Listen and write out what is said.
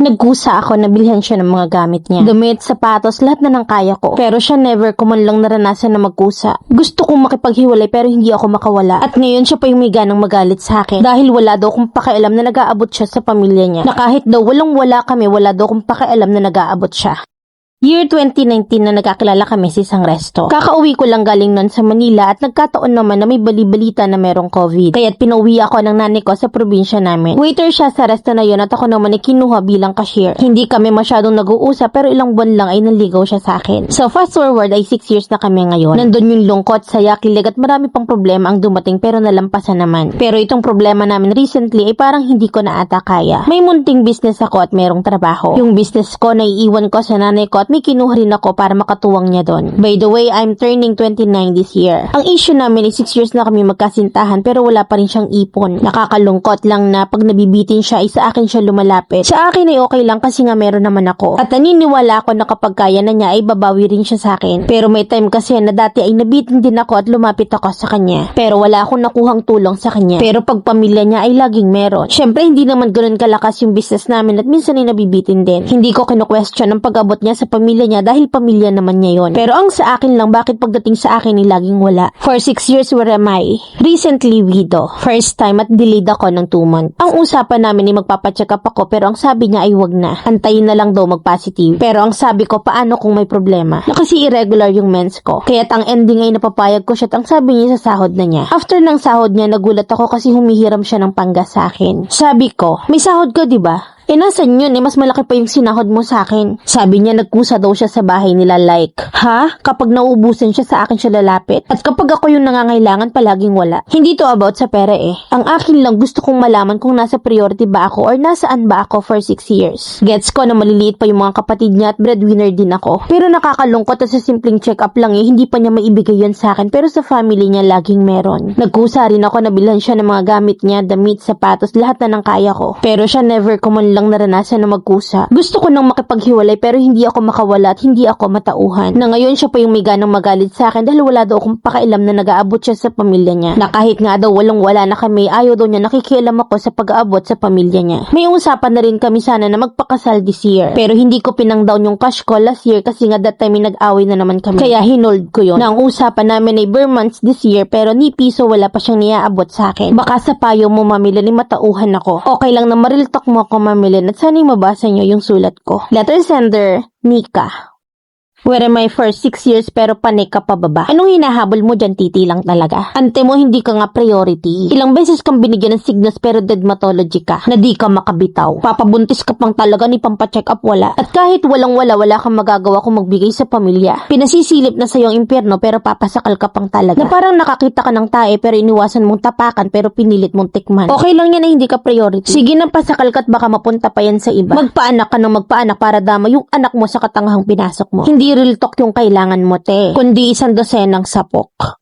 Nagkusa ako na bilhan siya ng mga gamit niya. Damit, sapatos, lahat na ng kaya ko. Pero siya never ko man lang naranasan na magkusa. Gusto kong makipaghiwalay pero hindi ako makawala. At ngayon siya pa yung may ganang magalit sa akin. Dahil wala daw kong pakialam na nag-aabot siya sa pamilya niya. Na kahit daw walang-wala kami, wala daw kong pakialam na nag-aabot siya. Year 2019 na nagkakilala kami sa isang resto. Kakauwi ko lang galing nun sa Manila at nagkataon naman na may bali-balita na merong COVID. Kaya't pinauwi ako ng nanay ko sa probinsya namin. Waiter siya sa resto na yun at ako naman ay kinuha bilang cashier. Hindi kami masyadong nag-uusap pero ilang buwan lang ay nanligaw siya sa akin. So fast forward ay 6 years na kami ngayon. Nandun yung lungkot, saya, kilig at marami pang problema ang dumating pero nalampasan naman. Pero itong problema namin recently ay parang hindi ko na ata kaya. May munting business ako at merong trabaho. Yung business ko naiiwan ko sa nanay ko at may kinuha rin ako para makatuwang niya doon. By the way, I'm turning 29 this year. Ang issue namin ay 6 years na kami magkasintahan pero wala pa rin siyang ipon. Nakakalungkot lang na pag nabibitin siya ay sa akin siya lumalapit. Sa akin ay okay lang kasi nga meron naman ako. At naniniwala ako na kapag kaya na niya ay babawi rin siya sa akin. Pero may time kasi na dati ay nabitin din ako at lumapit ako sa kanya. Pero wala akong nakuhang tulong sa kanya. Pero pag pamilya niya ay laging meron. Syempre hindi naman ganoon kalakas yung business namin at minsan ay nabibitin din. Hindi ko kino-question ang pag-abot niya sa pamilya niya dahil pamilya naman niya yon. Pero ang sa akin lang, bakit pagdating sa akin ay laging wala? For 6 years, where am I? Recently widow. First time at delayed ako ng 2 months. Ang usapan namin ay magpapacheck up ako pero ang sabi niya ay wag na. Antayin na lang daw mag-positive. Pero ang sabi ko, paano kung may problema? Na kasi irregular yung mens ko. Kaya't ang ending ay napapayag ko siya at ang sabi niya sa sahod na niya. After ng sahod niya, nagulat ako kasi humihiram siya ng panggas sa akin. Sabi ko, may sahod ka diba? Nasan yun? Mas malaki pa yung sinahod mo sa akin. Sabi niya nagkusa daw siya sa bahay nila like, ha? Kapag nauubusan siya sa akin siya lalapit. At kapag ako yung nangangailangan palaging wala. Hindi to about sa pera eh. Ang akin lang gusto kong malaman kung nasa priority ba ako or nasaan ba ako for 6 years. Gets ko na maliliit pa yung mga kapatid niya at breadwinner din ako. Pero nakakalungkot at sa simpleng check-up lang eh, hindi pa niya maibigay yun sa akin pero sa family niya laging meron. Nagkusa rin ako na bilhan siya ng mga gamit niya, damit, sapatos, lahat na ng kaya ko. Pero siya never ko man lang naranasan na magkusa. Gusto ko nang makipaghiwalay pero hindi ako makawala at hindi ako matauhan. Na ngayon siya pa yung may ganang magalit sa akin dahil wala daw akong pakialam na nag-aabot siya sa pamilya niya. Na kahit nga daw walang-wala na kami, ayaw daw niya nakikialam ako sa pag-aabot sa pamilya niya. May usapan na rin kami sana na magpakasal this year. Pero hindi ko pinang-down yung cash ko last year kasi nga that time nag-away na naman kami. Kaya hinold ko yun. Na ang usapan namin ay bare months this year pero ni piso wala pa siyang niaabot sa akin. Baka sa payo mo mamilin ni matauhan ako. Okay lang na mareal talk mo ako mamilin at sana'y mabasa nyo yung sulat ko. Letter sender, Mika. Where am I for 6 years pero panay ka pa baba? Anong hinahabol mo dyan, titi lang talaga? Ante mo hindi ka nga priority. Ilang beses kang binigyan ng signals pero dermatology ka na di ka makabitaw. Papabuntis ka pang talaga ni pampacheck up wala. At kahit walang-wala, wala kang magagawa kung magbigay sa pamilya. Pinasisilip na sa'yo ang impyerno pero papasakal ka pang talaga. Na parang nakakita ka ng tae pero iniwasan mong tapakan pero pinilit mong tikman. Okay lang yan na hindi ka priority. Sige na pasakal ka at baka mapunta pa yan sa iba. Magpaanak ka ng magpaanak para dama yung anak mo sa katangahang pinasok mo. Hindi real talk yung kailangan mo, te. Kundi 1 dosenang sapok.